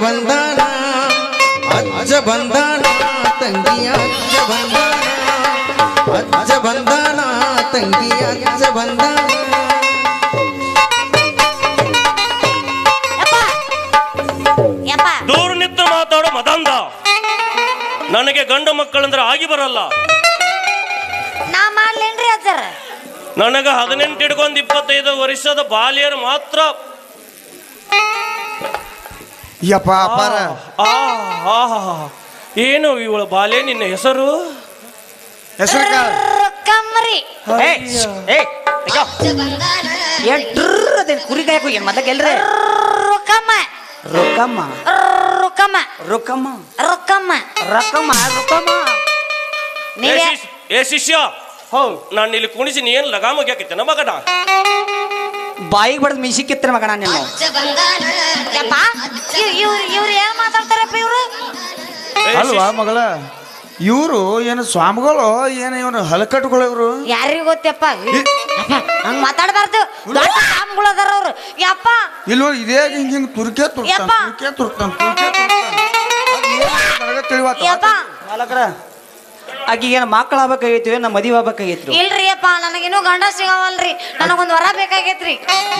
ಬಂದಾನ ಅಜ್ಜ ಬಂದಾನ ತಂಗಿಯ ಅಜ್ಜ ಬಂದಾನ ಅಜ್ಜ ಬಂದಾನ ತಂಗಿಯ ಅಜ್ಜ ಬಂದಾನ ದೂರ ನಿಂತು ಮಾತಾಡೋ ಮದಂದ ನನಗೆ ಗಂಡು ಮಕ್ಕಳಂದ್ರೆ ಆಗಿ ಬರಲ್ಲ. ನಾ ಮಾಡ್ಲೇನ್ರಿ ಅಜ್ಜರ? ನನಗ 18 ಹಿಡ್ಕೊಂಡ್ 25 ವರ್ಷದ ಬಾಲಿಯರು ಮಾತ್ರ. ಯಪ್ಪ ಅಪ್ಪಾರ ಏನು ಇವಳ ಬಾಲ್ಯ? ನಿನ್ನ ಹೆಸರು ಕಮ್ಮರಿ ಕುರಿ ಕಾಯಕು ಏನ್ ಮೊದಲ ಎಲ್ರಿ ರೊಕ್ಕಮ್ಮ ರೊಕ್ಕಮ್ಮ ರೊಕ್ಕಮ್ಮ ರೊಕ್ಕಮ್ಮ ರೊಕ್ಕಮ್ಮ ರೊಕ್ಕಮ್ಮ ರೊಕ್ಕಮ್ಮ. ಏ ಶಿಷ್ಯ, ನಾನು ಇಲ್ಲಿ ಕುಣಿಸಿ ನೀ ಏನ್ ಲಗಾಮ ಹಾಕೈತೆ ಮಗಡ? ಬಾಯಿಗೆ ಬಡ್ದು ಮೀಸಿ ಕಿತ್ತನ ಮಗಣ ನೀನು. ಇವ್ರು ಏನ್ ಮಾತಾಡ್ತಾರಪ್ಪ ಇವ್ರು? ಅಲ್ವಾ ಮಗಳ, ಇವರು ಏನು ಸ್ವಾಮಿಗಳು ಏನು ಇವನು ಹಲಕಟ್ಟುಗಳು ಇವರು? ಯಾರಿಗ ಗೊತ್ತಪ್ಪ? ಹಂಗ ಮಾತಾಡಬಾರ್ದು. ದೊಡ್ಡ ಸ್ವಾಮಿಗಳು ಅದಾರ ಅವ್ರು. ಯಪ್ಪ ಇಲ್ಲೋ ಇದೇ ಹಿಂಗ ಹಿಂಗ ತುರ್ಕೆ ಮಾಲಕರ ಆಕಿ ಏನ್ ಮಕ್ಕಳು ಆಗ್ಬೇಕಾಗೈತಿ, ನಮ್ಮ ಮದುವೆ ಆಗ್ಬೇಕಾಗೈತ್ರಿ. ಇಲ್ರಿ ಅಪ್ಪ, ನನಗಿನ್ನೂ ಗಂಡ ಸಿಗವಲ್ರಿ. ನನಗೊಂದ್ ವರ ಬೇಕಾಗೈತ್ರಿ.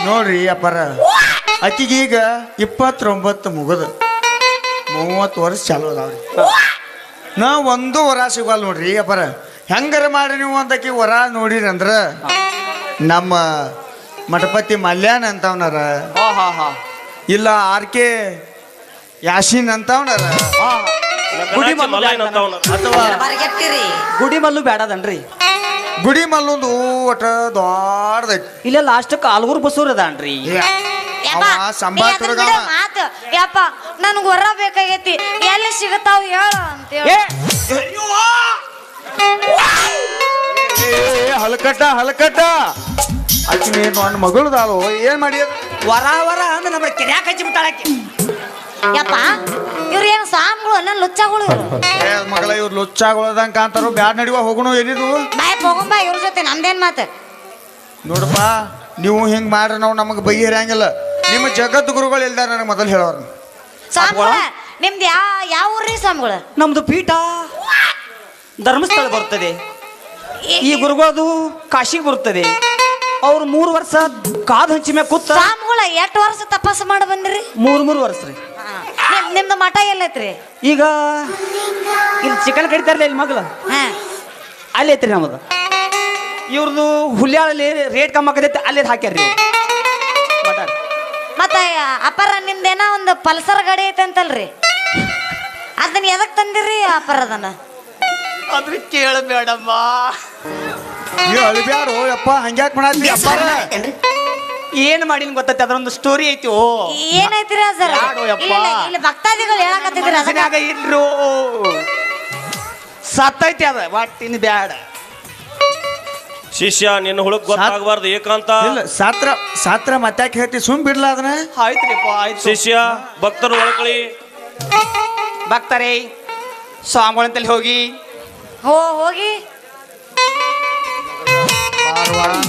ನೋಡ್ರಿ ಅಪ್ಪಾರ, ಆಕಿಗೀಗ 29 ಮುಗದ 30 ವರ್ಷ ಚಾಲು ಅದಾವ್ರಿ. ನಾ ಒಂದು ವರ ಸಿಗಲ್ಲ ನೋಡ್ರಿ ಅಪ್ಪಾರ. ಹೆಂಗಾರ ಮಾಡಿ ನೀವು ಅಂತಕಿ ವರ ನೋಡಿರಿ ಅಂದ್ರ ನಮ್ಮ ಮಠಪತಿ ಮಲ್ಯಾನ್ ಅಂತವನಾರ, ಇಲ್ಲ RK ಯಾಶಿನ್ ಅಂತವನಾರ, ಅಥವಾ ಗುಡಿ ಮಲ್ಲು ಬೇಡದನ್ರಿ. ಗುಡಿ ಮಲ್ಲೊಂದು ಒಟ್ಟ ದೊಡ್ಡದೈತಿ. ಇಲ್ಲ ಲಾಸ್ಟಕ್ ಆಲ್ಗೂರ್ ಬಸೂರ್ ಅದಾನ್ರಿ. ಮಾತು ಯಪ್ಪ, ನನ್ಗ ವರ ಬೇಕಾಗೈತಿ, ಎಲ್ಲಿ ಸಿಗತಾವ ಹೇಳ ಅಂತೇಳಿ. ಹಲಕಟ್ಟ ಆಕಿ ನನ್ನ ಮಗಳದಾಳು, ಏನ್ ಮಾಡಿ ವರ ವರ ಅಂದ್ರೆ ನಮ್ಮ ಕೆರ್ಯಾಕ ಹಚ್ಚಿ ಬಿಟ್ಟಾಳಕಿ. ಯಪ್ಪ, ಇವ್ರು ಏನು ಸ್ವಾಮಿಗಳು ನನ್ನ ಲುಚ್ಚಗಳು? ಮಗಳ ಇವ್ರು ಲುಚ್ಚಾಗೊಳದಂಗ ಕಾಂತಾರು. ಬ್ಯಾಡ್ ನಡಿವ ಹೋಗೋಣ. ಏನಿದು ಬಾಯ್ ಹೋಗಂಬ, ಇವ್ರ ಜೊತೆ ನಮ್ದೇನ್ ಮಾತು? ನೋಡಪ್ಪ, ನೀವು ಹಿಂಗ್ ಮಾಡ್ರಿ ನಾವು ನಮಗೆ ಬಗೆಹರಿಯಂಗಿಲ್ಲ. ನಿಮ್ಮ ಜಗತ್ತು ಗುರುಗಳು ಇಲ್ದಾರ ನನಗೆ ಮೊದಲು ಹೇಳೋರು. ಸ್ವಾಮಿಗಳ ನಿಮ್ದು ಯಾವ ಊರ್ರಿ ಸ್ವಾಮಿಗಳು? ನಮ್ದು ಪೀಠ ಧರ್ಮಸ್ಥಳ ಬರ್ತದೆ. ಈ ಗುರುಗಳದು ಕಾಶಿಗೆ ಬರುತ್ತದೆ. ಅವ್ರು 3 ವರ್ಷ ಕಾದು ಹಂಚಿ ಮ್ಯಾಗ ಕೂತ. ಸ್ವಾಮಿಗಳ 8 ವರ್ಷ ತಪಸ್ಸು ಮಾಡಿ ಬಂದ್ರಿ? 3 ವರ್ಷ ರೀ. ನಿಮ್ದು ಮಠ ಎಲ್ಲೈತ್ರಿ? ಈಗ ಇಲ್ಲಿ ಚಿಕನ್ ಕಡಿತಾರಲ್ಲ ಇಲ್ಲಿ ಮಗ್ಳು, ಅಲ್ಲಿ ಐತ್ರಿ ನಮ್ಮದು. ಇವ್ರದ್ದು ಹುಲ್ಯಾಳಲ್ಲಿ ರೇಟ್ ಕಮ್ಮಿ ಆಗತೈತಿ, ಅಲ್ಲಿ ಹಾಕ್ಯಾರ್ರಿ ಮಠ. ಮತ್ತೆ ಅಪ್ಪರ ನಿಮ್ದೇನ ಒಂದು ಪಲ್ಸರ್ ಗಾಡಿ ಐತೆ ಅಂತಲ್ರಿ, ಅದನ್ನ ಎದಕ್ ತಂದಿರಿ ಅಪ್ಪರ? ಅದನ್ನ ಅದ್ರ ಕೇಳಬೇಡಮ್ಮ. ಅಳಿಬ್ಯಾರು ಯಪ್ಪ, ಹಂಗ್ಯಾಕ್ ಮಾಡತ್ತಿ ಅಪ್ಪಾರ? ಏನ್ ಮಾಡಿನ ಗೊತ್ತೈತಿ, ಅದರೊಂದು ಸ್ಟೋರಿ ಐತಿ. ಏನೈತ್ರಿ ಸರ್? ಇಲ್ಲಿ ಭಕ್ತಾದಿಗಳು ಹೇಳಕತ್ತಿದ್ರಿ ಅದನ್ನಾಗ ಇಲ್ರು ಸತ್ತೈತಿ ಅದ ಒಟ್ಟಿನ ಬ್ಯಾಡ. ಶಿಷ್ಯ, ನಿನ್ನ ಹುಡುಗ ಗೊತ್ತಾಗಬಾರ್ದು ಏಕಾಂತ. ಇಲ್ಲ ಸಾತ್ರ ಮತ್ತ್ಯಾಕೆ ಹೇಳ್ತಿ? ಸುಮ್ ಬಿಡ್ಲ ಅದನ್ನ. ಆಯ್ತ್ರಿಪ್ಪ ಆಯ್ತು. ಶಿಷ್ಯ, ಭಕ್ತರು ಒಳಕಳಿ. ಭಕ್ತರೇ, ಸ್ವಾಮಿಗಳಂತಲ್ಲಿ ಹೋಗಿ ಹೋಗಿ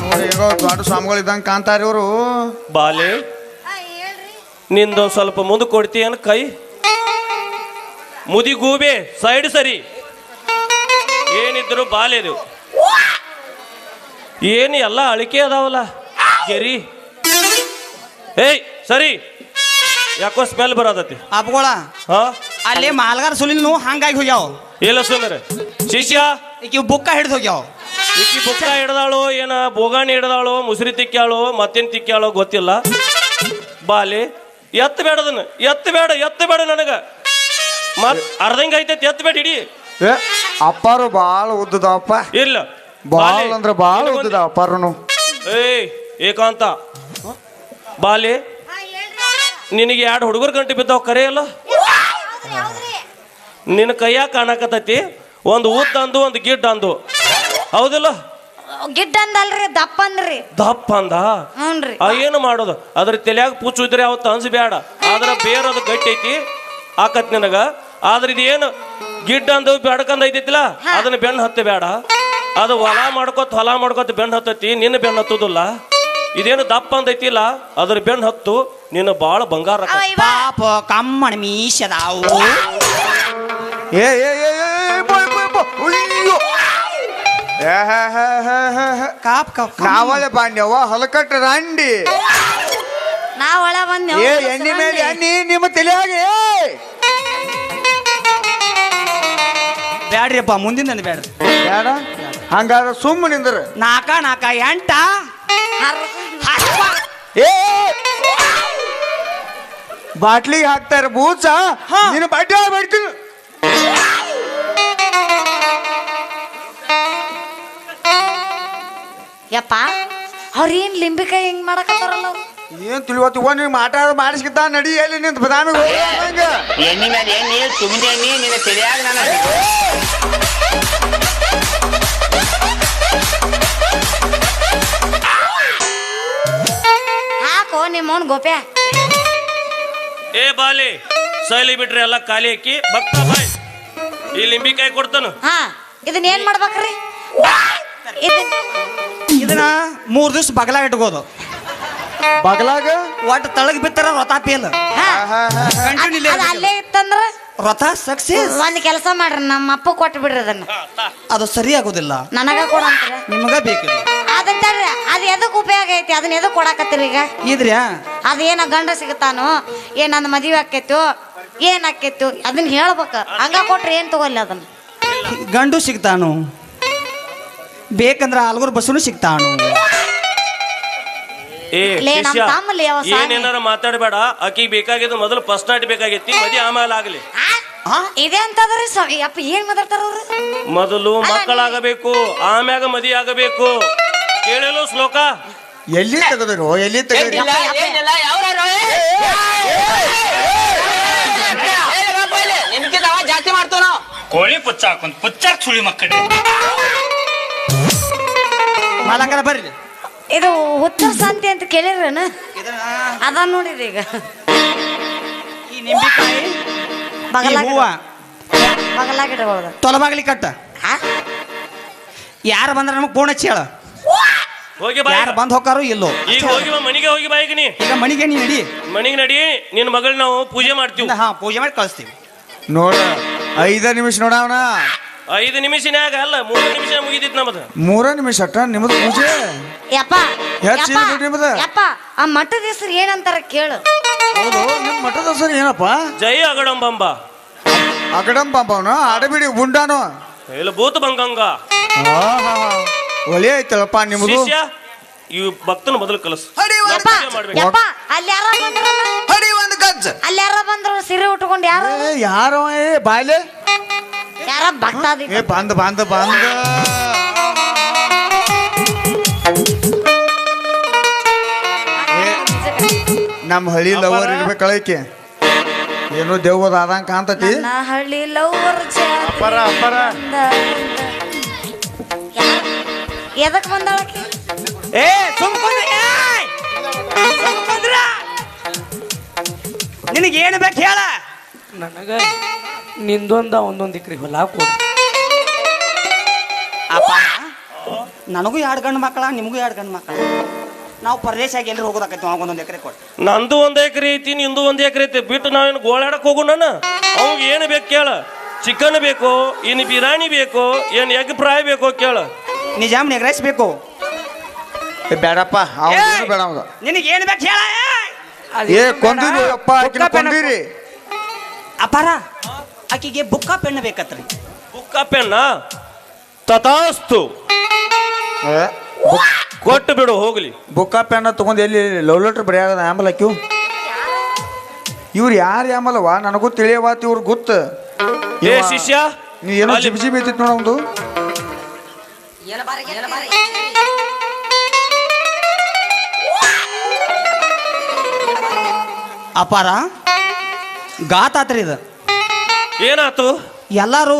ನೋಡಿ, ಹೇಗೋ ದೊಡ್ಡ ಸ್ವಾಮಿಗಳು ಇದ್ದಂಗೆ ಕಾಂತಾರ ಇವರು. ಬಾಲೆ, ನಿಂದು ಸ್ವಲ್ಪ ಮುಂದೆ ಕೊಡ್ತೀಯನ್ ಕೈ? ಮುದಿ ಗೂಬೆ ಸೈಡ್ ಸರಿ. ಏನಿದ್ರು ಬಾಲೆದು ಏನು ಎಲ್ಲ ಅಳಿಕೆ ಅದಾವಲ್ಲ ಗೆರಿ. ಏಯ್ ಸರಿ, ಯಾಕೋ ಸ್ಮೆಲ್ ಬರತತಿ. ಅಪ್ಗೋಳ ಅಲ್ಲಿ ಮಾಲ್ಗಾರ್ ಸುಲಿಲ್ನು ಹಂಗಾಗಿ ಹೋಗ್ಯಾವ. ಇಲ್ಲ ಸುಮ್ಮನೆ ಶಿಷ್ಯ, ಈಗ ಬುಕ್ಕ ಹಿಡಿದು ಹೋಗ್ಯಾವ. ಈಕಿ ಬುಕ್ಕ ಹಿಡ್ದಾಳು, ಏನ ಬೋಗಾಣಿ ಹಿಡ್ದಾಳು, ಮುಸುರಿ ತಿಕ್ಕ್ಯಾಳು, ಮತ್ತೇನ್ ತಿಕ್ಕ್ಯಾಳು ಗೊತ್ತಿಲ್ಲ. ಬಾಲೆ, ಎತ್ತ ಬೇಡದನ್ನ, ಎತ್ತ ಬೇಡ ನನಗ. ಮತ್ ಅರ್ಧಂಗ ಐತೈತಿ, ಎತ್ತ ಬೇಡ ಹಿಡಿ. ಅಪ್ಪಾರು ಬಾಳ ಉದ್ದದಪ್ಪ. ಇಲ್ಲ ಬಾಳ ಅಂದ್ರ ಬಾಳ ಉದ್ದದ ಅಪ್ಪಾರನು. ಏಯ್ ಏಕಾಂತ, ಬಾಲೆ, ನಿನಗೆ 2 ಹುಡುಗರು ಗಂಟೆ ಬಿದ್ದಾವ ಕರೆಯಲ್ಲ? ನಿನ್ನ ಕೈಯಾಗ ಕಾಣಕತ್ತೈತಿ, ಒಂದು ಉದ್ದ ಅಂದು ಒಂದು ಗಿಡ್ಡ ಅಂದು, ಹೌದಿಲ್ಲ? ಗಿಡ್ಡ ಅಂದಲ್ರಿ, ದಪ್ಪ ಅಂದ್ರಿ. ದಪ್ಪ ಅಂದ? ಹ್ಞೂನ್ರಿ. ಏನು ಮಾಡೋದು, ಅದ್ರ ತಲೆಯಾಗ ಪುಚ್ಚು ಇದ್ರೆ ಅವತ್ತು ಅನ್ಸ್ಬೇಡ. ಆದ್ರೆ ಬೇರೋದು ಗಟ್ಟಿ ಐತಿ ಆಕತ್ ನಿನಗ. ಆದ್ರೆ ಇದೇನು ಗಿಡ್ಡ ಅಂದು ಬೆಡ್ಕಂದ ಐತಿಲ್ಲ, ಅದನ್ನ ಬೆನ್ನು ಹತ್ತ ಬೇಡ. ಅದು ಹೊಲ ಮಾಡ್ಕೋತ ಬೆನ್ನು ಹತ್ತೈತಿ, ನಿನ್ನ ಬೆನ್ನು ಹತ್ತುದಿಲ್ಲ. ಇದೇನು ದಪ್ಪ ಅಂದೈತಿಲ್ಲ, ಅದ್ರ ಬೆನ್ನು ಹತ್ತು. ನಿನ್ನ ಬಾಳ ಬಂಗಾರ ಅವ ಇವ ಪಾಪ ಕಮ್ಮಣ ಮೀಸದಾವು ಏ ಏ ಏ ಏ, ಬೋಯ್, ಬೋಯ್, ಬೋಯ್. ಅಯ್ಯೋ. ಏ, ಹೇ, ಹೇ, ಹೇ, ಹೇ, ಹೇ. ಕಾಪ್ ಕಾಪ್ ನಾವಳೆ ಬಾಂಡ್ಯವ ಹೊಲಕಟ್ಟ ರಂಡಿ ನಾ ಒಳ ಬಂದೆ ಏ ಎಣ್ಣೆ ಮೇಲೆ ಎಣ್ಣೆ ನಿಮ್ಮ ತಲೆಯಾಗೆ ಬ್ಯಾಡ್ರಿಪ್ಪ ಮುಂದಿನ ಬ್ಯಾಡ್ರಿ ಬೇಡ ಹಂಗಾರ ಸುಮ್ಮ ನಿಂದ್ರ ನಾಕ ನಾಕ ಎಂಟ ಏ ಬಾಟ್ಲಿಗೆ ಹಾಕ್ತಾರ ಬೂಚ ನಿನ್ನ ಬಡ್ಡಿ ಬಿಡ್ತೀನಿ ಯಪ್ಪ ಅವ್ರೇನ್ ಲಿಂಬಿಕಾಯಿ ಹಿಂಗ್ ಮಾಡಕತ್ತಾರಲ್ಲ ಅವ್ರು ಏನ್ ತಿಳಿವತ್ತು ನೀವು ಮಾತಾಡ ಮಾಡಿಸ್ಕಿತ್ತ ನಡಿ ಎಲ್ಲಿ ನಿಂತ ಬದಾಮಿಗೆ ಹೋಗ ಎಣ್ಣೆ ಮೇಲೆ ಎಣ್ಣೆ ತುಂಬಿದ ಎಣ್ಣೆ ನಿನ್ನ ತಿಳಿಯಾಗ ನಾನು ಹಾಕೋ ನಿಮ್ಮವನ್ ಗೋಪ್ಯ ಏ ಬಾಲಿ ಸೈಲಿ ಬಿಟ್ರಿ ಎಲ್ಲ ಖಾಲಿ ಹಾಕಿ ಭಕ್ತ ಬಾಯ್ ಈ ಲಿಂಬಿಕಾಯಿ ಕೊಡ್ತಾನು ಹಾ ಇದನ್ನ ಏನ್ ಮಾಡ್ಬೇಕ್ರಿ ಇದನ್ನ ಇದನ್ನ 3 ದಿವ್ಸ ಬಗಲಾಗ ಇಟ್ಕೋದು ಬಗಲಾಗ ಒಟ್ಟು ತಳಗ್ ಬಿತ್ತಾರ ರಥ ಪೇಲ್ ಹಾ. ಕಂಟಿನ್ಯೂ ಅದ್ ಅಲ್ಲೇ ಇತ್ತಂದ್ರ ರಥ ಸಕ್ಸೆಸ್ ಒಂದ್ ಕೆಲಸ ಮಾಡ್ರಿ ನಮ್ಮ ಅಪ್ಪ ಕೊಟ್ಟು ಬಿಡ್ರಿ ಅದನ್ನ ಅದು ಸರಿ ಆಗೋದಿಲ್ಲ ನನಗ ಕೊಡ ಅಂತೀರ ನಿಮಗ ಬೇಕಿಲ್ಲ ಅದನ್ನ ತಡ್ರಿ ಅದ್ ಎದಕ್ ಉಪಯೋಗ ಐತಿ ಅದನ್ನ ಎದಕ್ ಕೊಡಾಕತ್ತೀರಿ ಈಗ ಇದ್ರ್ಯಾ ಅದೇನ ಗಂಡ ಸಿಗತಾನೋ ಏನ್ ನನ್ನ ಮದುವೆ ಆಕೈತು ಏನ್ ಆಕೈತು ಅದನ್ನ ಹೇಳ್ಬೇಕ ಹಂಗ ಕೊಟ್ರಿ ಏನ್ ತಗೋಲ್ಲ ಅದನ್ನ ಗಂಡು ಸಿಗ್ತಾನು ಬೇಕಂದ್ರ ಆಲ್ಗೂರ್ ಬಸ್ಸನು ಸಿಗ್ತಾನು ಏ ಲೇ, ನಮ್ ಶಿಷ್ಯ, ತಮ್ಮಲ್ಲಿ ಯಾವ ಸಾನೆ? ಏನೇನಾರ ಮಾತಾಡಬೇಡ ಆಕಿಗೆ ಬೇಕಾಗಿದ್ದು ಮೊದಲು ಫಸ್ಟ್ ನೈಟ್ ಬೇಕಾಗೈತಿ ಮದಿ ಆಮೇಲೆ ಆಗ್ಲಿ ಇದೇ ಅಂತದ್ರಿ ಅಪ್ಪ ಏನ್ ಮಾತಾಡ್ತಾರ ಅವ್ರು ಮೊದಲು ಮಕ್ಕಳಾಗಬೇಕು ಆಮ್ಯಾಗ ಮದಿ ಆಗಬೇಕು ಕೇಳಿಲ್ಲ ಶ್ಲೋಕ ಎಲ್ಲಿ ತೆಗದ್ರು ಎಲ್ಲಿ ತೆಗದ್ರಿ ಜಾಸ್ತಿ ಮಾಡ್ತಾವ ನಾವು ಕೋಳಿ ಪುಚ್ಚ ಹಾಕೊಂಡ್ ಪುಚ್ಚಾಕ್ ಸುಳಿ ಮಕ್ಕಳು ಮಾಲಂಗರ ಬರ್ರಿ ಇದು ಉತ್ತರ ಸಂತೆ ಅಂತ ಕೇಳಿರೇನ ಅದ ನೋಡಿರಿ ಈಗ ಈ ನಿಂಬಿಕಾಯಿ ಈ ಬಗಲಾಗ ಹೂವ ಬಗಲಾಗಿಡಬಹುದು ತೊಲಬಾಗ್ಲಿ ಕಟ್ಟ ಯಾರು ಬಂದ್ರ ನಮಗ್ ಫೋನ್ ಹಚ್ಚಿ ಹೇಳ ಹೋಗಿ ಬಾ ಯಾರು ಬಂದ್ ಹೋಗಾರು ಇಲ್ಲೋ ಈಗ ಹೋಗಿ ಬಾ ಮನಿಗೆ ಹೋಗಿ ಬಾ ಈಗ ನೀ ಈಗ ಮಣಿಗೆ ನೀ ನಡಿ ಮನಿಗೆ ನಡಿ ನಿನ್ನ ಮಗಳ ನಾವು ಪೂಜೆ ಮಾಡ್ತೀವಿ ಹಾ ಪೂಜೆ ಮಾಡಿ ಕಳಿಸ್ತೀವಿ ನೋಡ 5 ನಿಮಿಷ ನೋಡವನ 5 ನಿಮಿಷನ್ಯಾಗ ಅಲ್ಲ 3 ನಿಮಿಷ ಮುಗಿದಿತ್ತು ನಮ್ಮದು 3 ನಿಮಿಷ ಅಟ್ಟ ನಿಮ್ಮದು ಪೂಜೆ ಯಪ್ಪ ಹೆಚ್ಚ್ ಯಪ್ಪ, ಇದು ನಿಮ್ದು? ಯಪ್ಪ ಆ ಮಠದ ಹೆಸರು ಏನಂತಾರ ಕೇಳು ಹೌದು ನಿಮ್ಮ ಮಠದ ಹೆಸರು ಏನಪ್ಪ ಜೈ ಅಗಡಂಬಂಬ ಅಗಡಂ ಪಾಪವನು ಆಡಬಿಡಿ ಗುಂಡಾನು ಇಲ್ಲ ಭೂತ ಬಂಗಂಗ ಒಳ್ಳೆ ಐತಳಪ್ಪ ನಿಮ್ಮದು ಶಿಷ್ಯ ಈ ಭಕ್ತನ ಮೊದಲು ಕಲಸು ಯಪ್ಪ ಮಾಡ್ಬೇಕು ಯಪ್ಪ ಅಲ್ಲಿ ಯಾರ ಬಂದ್ರಲ್ಲ ಹಡಿ ಒಂದು ಗಜ್ಜ ಅಲ್ಲಿ ಯಾರ ಬಂದ್ರು ಸೀರೆ ಉಟ್ಕೊಂಡು ಯಾರು ಏ, ಯಾರೋ ಏ ಬಾಯ್ಲೆ ಯಾರ ಭಕ್ತ ಅದಿ ಏ ಬಂದ ಬಂದ ಬಂದ ನಮ್ಮ ಹಳ್ಳಿ ಲವರ್ ಇರ್ಬೇಕಳೈಕೆ ಏನೋ ದೇವ್ವದ ಆದಂಗ ಕಾಂತತಿ ನನ್ನ ಹಳ್ಳಿ ಲವರ್ ಅಪ್ಪರ ಅಪ್ಪರ ಎದಕ್ ಬಂದಾಳಕಿ ಏ ಸುಮ್ಕೊಂಡ್ರಿ ನಿನಗೆ ಏನು ಬೇಕು ಹೇಳ ನನಗ ನಿಂದೊಂದ ಒಂದೊಂದು ಎಕರೆ ಹೊಲ ಕೊಡು ಅಪ್ಪ ನನಗೂ 2 ಗಂಡು ಮಕ್ಕಳ ನಿಮಗೂ 2 ಗಂಡು ಮಕ್ಕಳ ನಾವು ಪರದೇಶಾಗಿ ಎಲ್ಲರೂ ಹೋಗೋದಾಕೈತಿ ಒಂದೊಂದು ಎಕರೆ ಕೊಟ್ಟು ನಂದು 1 ಎಕರೆ ಐತಿ ನಿಂದು 1 ಎಕರೆ ಐತಿ ಬಿಟ್ಟು ನಾವೇನು ಗೋಳಾಡಕ್ ಹೋಗು ನಾನು ಅವಾಗ ಏನು ಬೇಕು ಕೇಳ ಚಿಕನ್ ಬೇಕು ಇನ್ನು ಬಿರಿಯಾನಿ ಬೇಕು ಏನು ಎಗ್ ಫ್ರೈ ಬೇಕು ಕೇಳ ನಿಜಾಮ್ ನೆಗ್ರೈಸ್ ಬೇಕು ಏ ಬೇಡಪ್ಪ ಅವನು ಬೇಡ ಅವಾಗ ನಿನಗೆ ಏನು ಬೇಕು ಹೇಳ ಏ ಕೊಂದಿರಿ ಅಪ್ಪ ಆಕಿನ ಕೊಂದಿರಿ ಅಪಾರ ಆಕಿಗೆ ಬುಕ್ಕ ಪೆಣ್ಣ ಬೇಕತ್ರಿ ಬುಕ್ಕ ಪೆನ್ನ ತಥಾಸ್ತು ಏ, ಕೊಟ್ಟು ಬಿಡು ಹೋಗ್ಲಿ ಬುಕ್ಕ ಪೆನ್ನ ತಗೊಂಡು ಎಲ್ಲಿ ಲವ್ ಲೆಟರ್ ಬರೆಯಾಗದ ಆಂಬಲ್ ಹಾಕಿವು ಇವ್ರು ಯಾರು ಆಂಬಲ್ವಾ ನನಗೂ ತಿಳಿಯವಾತ ಇವ್ರು ಗೊತ್ತ ಏ ಶಿಷ್ಯ ನೀ ಏನೋ ಅಲ್ಲಿ- ಜಿಬಿ ಐತಿತ್ತು ನೋಡ ಒಂದು ಅಪಾರ ಗಾತ್ ಆತ್ರಿ ಇದು ಏನಾತು ಎಲ್ಲಾರು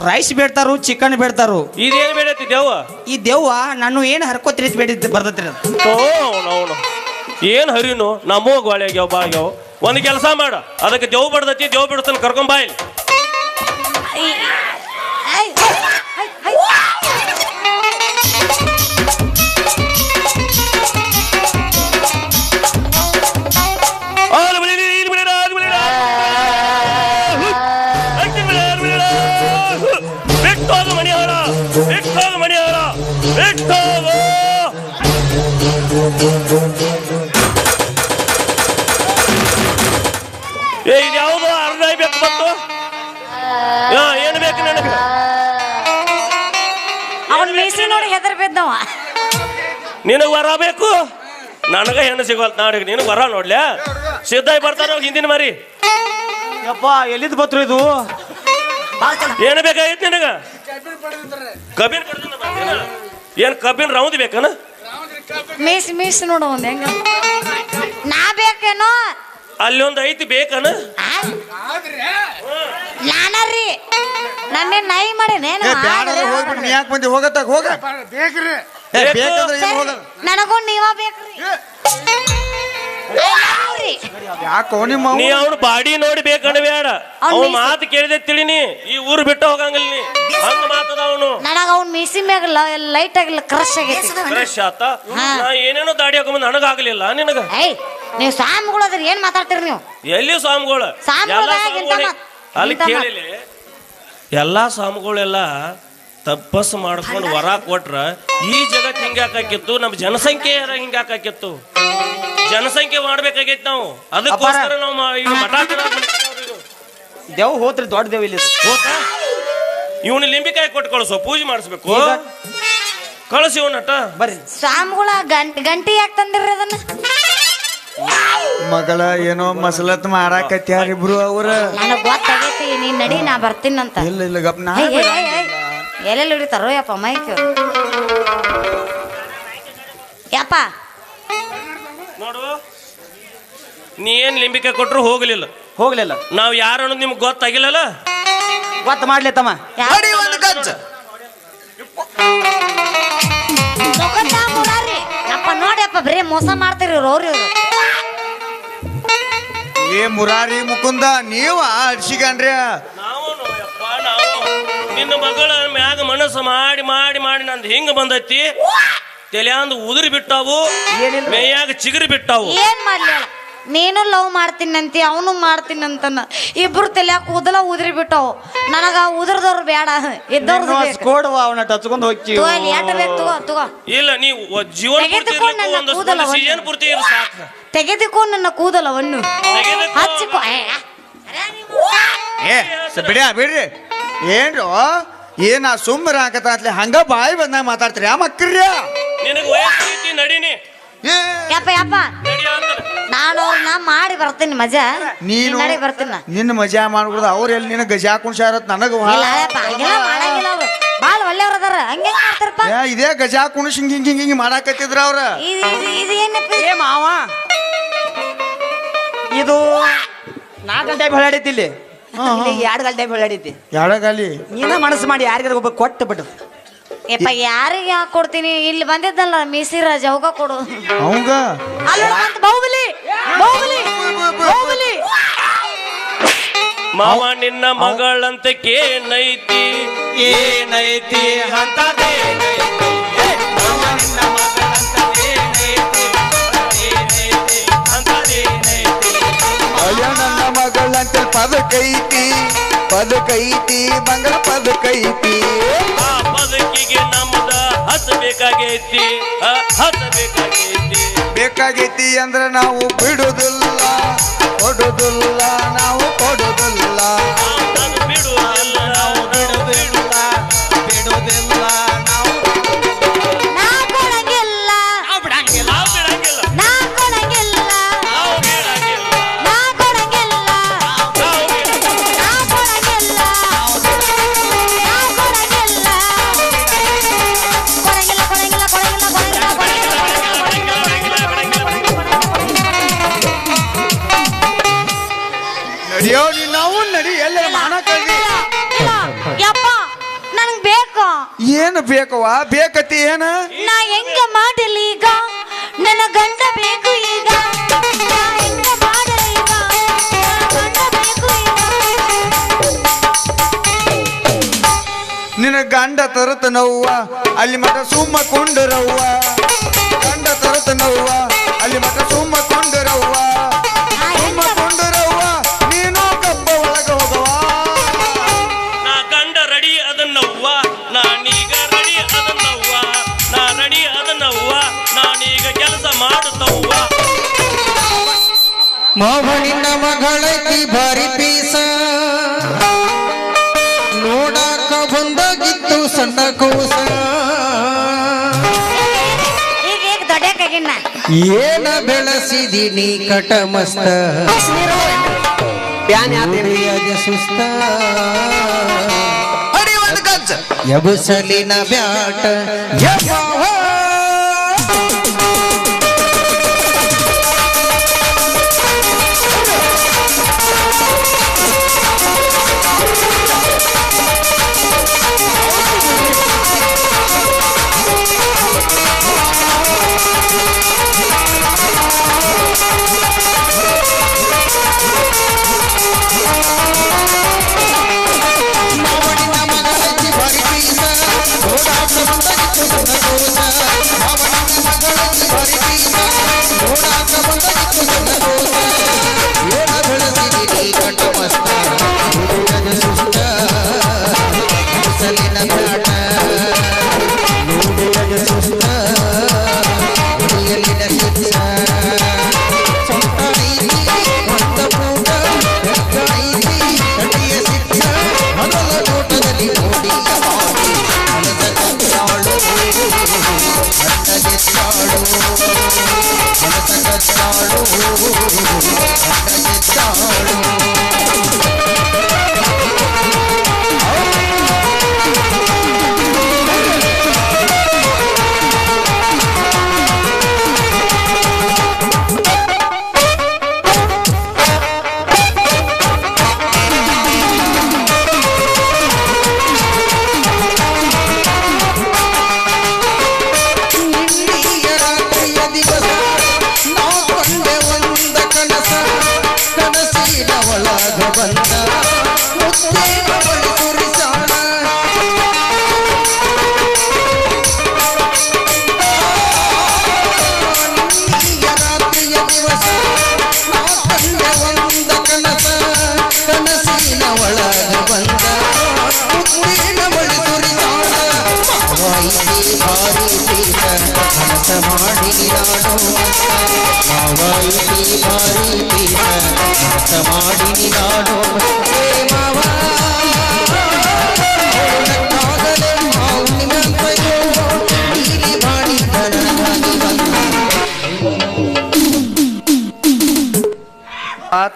ರೈಸ್ ಬೇಡ್ತಾರು ಚಿಕನ್ ಬೇಡ್ತಾರು ಇದೇನು ಬೇಡೈತಿ ದೇವ ಈ ದೆವ್ವ ನಾನು ಏನು ಹರ್ಕೋತಿರಿ ಬೇಡಿದ್ ಬರ್ತೈತ್ರಿ ಅದು ಅವನು ಏನು ಹರಿನು ನಮ್ಮೋಗ ಒಳ್ಳೆಗ್ಯಾವ ಬಾಗ್ಯಾವ ಒಂದು ಕೆಲಸ ಮಾಡ ಅದಕ್ಕೆ ದೇವ್ ಬಡ್ದತಿ ದೇವ್ ಬಿಡ್ತಾನೆ ಕರ್ಕೊಂಡ್ ಬಾಯಿಲ್ ಇದು ಯಾವುದು ಅರ್ಧ ಬೇಕು ಮತ್ತು ಏನು ಬೇಕು ನನಗೆ? ಅವನ್ ಮೀಸಿ ನೋಡಿ ಹೆದರ್ ಬಿದ್ದವ. ನಿನಗೆ ವರ ಬೇಕು, ನನಗ ಹೆಣ್ಣು ಸಿಗೋಲ್ ನಾಡಿಗೆ. ನಿನಗೆ ವರ ನೋಡ್ಲ್ಯಾ? ಸಿದ್ಧಾಯಿ ಬರ್ತಾರ ಹಿಂದಿನ ಮರಿ. ಯಪ್ಪ ಎಲ್ಲಿದ್ ಬತ್ರು ಇದು? ಏನು ಬೇಕಾಗಿತ್ತು ನಿನಗ? ಕಬ್ಬಿನ ಏನ್ ಕಬ್ಬಿನ ರೌಂದ್ ಬೇಕನ? ಮೀಸಿ ನೋಡು ಒಂದ್ ಹೆಂಗ ನಾ ಬೇಕೇನೋ? ಅಲ್ಲಿ ಒಂದು ಐತಿ ಬೇಕನ? ನಾನರಿ ನನ್ನ ನಾಯಿ ಮಾಡೇನೇನು? ಹೋಗ್ಬಿಟ್ಟು ನೀ ಯಾಕೆ ಬಂದಿ? ಹೋಗತ್ತಾಗ ಹೋಗ. ಬೇಕ್ರಿ ಬೇಕಂದ್ರೆ ಏನು ಹೋಗ. ನನಗೂ ನೀವ ಬೇಕ್ರಿ. ಯಾಕೋ ನಿಮ್ಮ ನೀ ಅವ್ನು ಬಾಡಿ ನೋಡಿ ಬೇಕಣಬೇಡ. ಅವ್ನ ಮಾತು ಕೇಳಿದೆ ತಿಳಿನಿ, ಈ ಊರು ಬಿಟ್ಟು ಹೋಗಂಗಿಲ್ಲ ನೀ. ಹಂಗ ಮಾತದ ಅವನು. ನನಗ ಅವ್ನ ಮೀಸಿ ಮ್ಯಾಗ ಲೈಟ್ ಆಗಿಲ್ಲ, ಕ್ರಶ್ ಆಗೈತಿ. ಫ್ರೆಶ್ ಆತ. ನಾ ಏನೇನೋ ದಾಡಿ ಹಾಕೊಂಬಂದ್ ನನಗಾಗ್ಲಿಲ್ಲ ನಿನಗ. ಏಯ್ ನೀವು ಸ್ವಾಮಿಗಳು ಅದ್ರಿ ಏನ್ ಮಾತಾಡ್ತೀರಿ ನೀವು? ಎಲ್ಲಿ ಸ್ವಾಮಿಗಳು? ಅಲ್ಲಿ ಕೇಳಿಲಿ, ಎಲ್ಲಾ ಸ್ವಾಮಿಗಳೆಲ್ಲ ತಪಸ್ಸು ಮಾಡ್ಕೊಂಡು ವರ ಕೊಟ್ರ ಈ ಜಗತ್ ಹಿಂಗಾಕಿತ್ತು, ನಮ್ಮ ಜನಸಂಖ್ಯೆ ಹಿಂಗಾಕಿತ್ತು. ಜನಸಂಖ್ಯೆ ಮಾಡ್ಬೇಕಾಗೈತಿ ನಾವು. ಅದಕ್ಕೋಸ್ಕರ ನಾವು ಮಠ ದೇವ್ ಹೋತ್ರಿ, ದೊಡ್ಡ ದೇವ್ ಇಲ್ಲಿ ಇವನು ಲಿಂಬಿಕಾಯಿ ಕೊಟ್ಟು ಕಳಿಸೋ, ಪೂಜೆ ಮಾಡಿಸ್ಬೇಕು. ಕಳಿಸಿ ಇವನಟ ಬರ್ರಿ. ಸ್ವಾಮಿಗಳ ಗಂಟಿ ಯಾಕೆ ತಂದಿರ್ರಿ ಅದನ್ನ? ಮಗಳ ಏನೋ ಮಸಲತ್ ಮಾಡಾಕತ್ಯಾರಿಬ್ರು ಅವ್ರ. ನನಗ್ ಗೊತ್ತಾಗೈತಿ, ನೀನ್ ನಡಿ ನಾ ಬರ್ತೀನಂತ. ಇಲ್ಲ ಇಲ್ಲ ಗಪ್ ನಾ ಎಲ್ಲೆಲ್ಲಿ ಹಿಡಿತಾರೋ ಯಪ್ಪ ಮೈಕ್. ಯಪ್ಪ ನೋಡು, ನೀ ಏನ್ ಲಿಂಬಿಕಾಯಿ ಕೊಟ್ರು ಹೋಗ್ಲಿಲ್ಲ. ನಾವ್ ಯಾರು ಅನ್ನೋದು ನಿಮ್ಗೆ ಗೊತ್ತಾಗಿಲ್ಲಲ್ಲ. ಗೊತ್ತ ಮಾಡ್ಲಿ ತಮ್ಮ. ಯಪ್ಪ ನೋಡ್ಯಪ್ಪ ಬರೀ ಮೋಸ ಮಾಡ್ತೀರಿ ಅವ್ರಿ. ಏ ಮುರಾರಿ ಮುಕುಂದ, ನೀವ ಅಡ್ಸಿಗನ್ರಿ. ನಾವು ನಿನ್ನ ಮಗಳ ಮ್ಯಾಗ ಮನಸ್ಸು ಮಾಡಿ ಮಾಡಿ ಮಾಡಿ ನಂದು ಹಿಂಗ ಬಂದೈತಿ. ತಲೆಯಾಂದು ಉದುರಿ ಬಿಟ್ಟಾವು, ಮೇಯಾಗ ಚಿಗುರಿ ಬಿಟ್ಟಾವು. ಏನ್ ಮಾಡ್ಲಿ? ನೀನು ಲವ್ ಮಾಡ್ತೀನಂತಿ, ಅವನು ಮಾಡ್ತೀನಂತನ. ಇಬ್ರು ತಲೆಯಾಗ ಕೂದಲ ಉದ್ರಿ ಬಿಟ್ಟವು. ನನಗ ಉದ್ರದವ್ರು ಬೇಡ, ಇದ್ದವ್ರು ಕೊಡುವ ಅವನ ಟಚ್ಕೊಂಡು ಹೋಗಿ. ತಗೋ ಇಲ್ಲ, ನೀವು ಜೀವನ ಪೂರ್ತಿ ಇರು ಸಾಕು. ತೆಗೆದುಕೋ ನನ್ನ ಕೂದಲವನ್ನು, ಹಚ್ಚಿಕೋ. ಏ ಬಿಡ್ರಿ ಏನ್ರು ಏನ ಸುಮ್ಮರ ಹಾಕತ್ಲಿ ಹಂಗ ಬಾಯಿ ಬಂದಾಗ ಮಾತಾಡ್ತೀರಿ. ಆ ಮಕ್ಕಳ್ರಿ ನಿನಗೆ ವಯಸ್ಸು ನಡೀನಿ. ಯಪ್ಪ ನಾನು ಅವ್ರನ್ನ ಮಾಡಿ ಬರ್ತೀನಿ ಮಜಾ. ನೀನು ನಡಿ ಬರ್ತೀನಿ. ನಿನ್ನ ಮಜಾ ಮಾಡ್ಬಿಡ್ದ ಅವ್ರ ಎಲ್ಲಿ ನಿನ್ನ ಗಜಾ ಕುಣ್ಸಾರತ್ ನನಗ ಮಾಡಂಗಿಲ್ಲ. ಅವ್ರು ಬಾಳ ಒಳ್ಳೆಯವ್ರ ಅದಾರ. ಹಂಗೆ ಮಾಡ್ತಾರಪ್ಪ. ಇದೇ ಗಜಾ ಕುಣಿಸ್ ಹಿಂಗ್ ಮಾಡಾಕತ್ತಿದ್ರ ಅವ್ರ. ಇದು ಏನಪ್ಪ? ಏ ಮಾವ, ಇದು 4 ಗಂಟೆ ಬೆಳಾಡೈತಿ ಇಲ್ಲಿ. 2 ಗಂಟೆ ಬೆಳಾಡೈತಿ. ಎಡಗಾಲಿ ನೀನ ಮನಸ್ಸು ಮಾಡಿ ಯಾರಿಗಾರ ಒಬ್ಬ ಕೊಟ್ಟು ಬಿಡು. ಯಪ್ಪ ಯಾರಿಗೆ ಯಾಕೆ ಕೊಡ್ತೀನಿ? ಇಲ್ಲಿ ಬಂದಿದ್ದಲ್ಲ ಮೀಸಿರ ಜೌಗ ಕೊಡು. ಅವಂಗ ಬಾಹುಬಲಿ ಮಾವ ನಿನ್ನ ಮಗಳಂತಕ್ಕೇನೈತಿ ಏನೈತಿ ಅಯ್ಯ ನನ್ನ ಮಗಳಂತ ಪದಕೈತಿ ಬಂಗಳ ಪದಕೈತಿ. ಆ ಪದಕಿಗೆ ನಮ್ದ ಹಸಬೇಕಾಗೈತಿ, ಬೇಕಾಗೈತಿ ಅಂದ್ರ ನಾವು ಬಿಡುದಿಲ್ಲ, ಕೊಡುದಿಲ್ಲ ನಾವು ಕೊಡುದಿಲ್ಲ. ಬಿಡುವುದಿಲ್ಲ ನಾವು ಬಿಡುವುದಿಲ್ಲ ನಾವು ನಾ ಕೊಡಂಗಿಲ್ಲ, ನಾವು ಬಿಡಂಗಿಲ್ಲ, ನಾ ಕೊಡಂಗಿಲ್ಲ, ನಾವು ಬಿಡಂಗಿಲ್ಲ, ನಾ ಕೊಡಂಗಿಲ್ಲ, ನಾವು ಬಿಡಂಗಿಲ್ಲ. ನಾ ಕೊಡಂಗಿಲ್ಲ, ನಾ ಕೊಡಂಗಿಲ್ಲ, ಕೊಡಂಗಿಲ್ಲ ನಡಿಯೋ ನಾವು ನಡಿ ಎಲ್ಲ ಮಾಡಕ್ಕಾಗಿ. ಯಪ್ಪ ನನಗ್ ಬೇಕು. ಏನು ಬೇಕವ? ಬೇಕತಿ ಏನ? ನಾ ಹೆಂಗ ಮಾಡಲಿ ಈಗ? ನನ್ನ ಗಂಡ ಬೇಕು ಈಗ. ನಾ ಹೆಂಗ ಮಾಡಲಿ ಈಗ? ನನ್ನ ಗಂಡ ಬೇಕು ಈಗ. ನಿನ್ನ ಗಂಡ ತರತ ನೋವ್ವ ಅಲ್ಲಿ ಮಠ ಸುಮ್ಮ ಕೊಂಡರವ್ವ. ಗಂಡ ತರತ ನೋವ್ವ ಅಲ್ಲಿ ಮಠ ಸುಮ್ಮ ಕೊಂಡರವ್ವ. ಸುಮ್ಮ ಕೊಂಡರವ್ವ ನೀನು ಕಬ್ಬ ಒಳಗ ಹೋಗವ. ನಾ ಗಂಡ ರೆಡಿ ಅದನ್ನವ್ವ, ನಾನೀಗ ರೆಡಿ ಅದನ್ನವ್ವ, ನಾ ರೆಡಿ ಅದನ್ನವ್ವ, ನಾನೀಗ ಕೆಲಸ ಮಾಡುತ್ತವ್ವ. ಮಾವ ನಿನ್ನ ಮಗಳೈತಿ ಬಾರಿ ಸಣ್ಣ ಕೂಸ ಈಗ ದೊಡ್ಡಕ್ಕಾಗಿನ್ನ ಏನ ಬೆಳೆಸಿದೀನಿ ಕಟ ಮಸ್ತ ಪ್ಯಾನ್ ಯಾತೇನ್ರಿ ಅದ ಸುಸ್ತ ಅಡಿ ಒಂದು ಗಜ್ಜ ಎಬಸಲಿನ ಬ್ಯಾಟ ಯಬ್ಬಾ.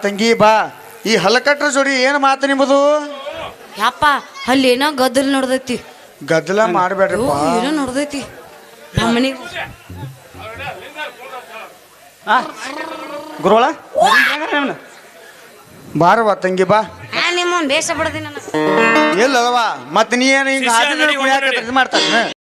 ತಂಗಿ ಬಾ ಈ ಹಲಕಟ್ರ ಜೋಡಿ ಏನು ಮಾತು ನಿಮ್ಮದು ಯಪ್ಪ ಅಲ್ಲಿ ಏನೋ ಗದ್ದಲ್ ನೋಡ್ದೈತಿ ಗದ್ದಲ ಮಾಡ್ಬೇಡ್ರಪ್ಪ ಏನೋ ನೋಡ್ದೈತಿ ನಮ್ಮ ಮನೆಗೆ ಗುರುಗಳ ಬಾರವ್ವ ತಂಗಿ ಬಾ ನಿಮ್ಮ ಬೇಸ ಬಿಡದಿ ನನ್ನ ಎಲ್ಲವಾ ಮತ್ತೆ ನೀ ಏನು ಹಿಂಗ ಶಿಷ್ಯ ನಡಿ, ಮಾಡ್ತಾನೆ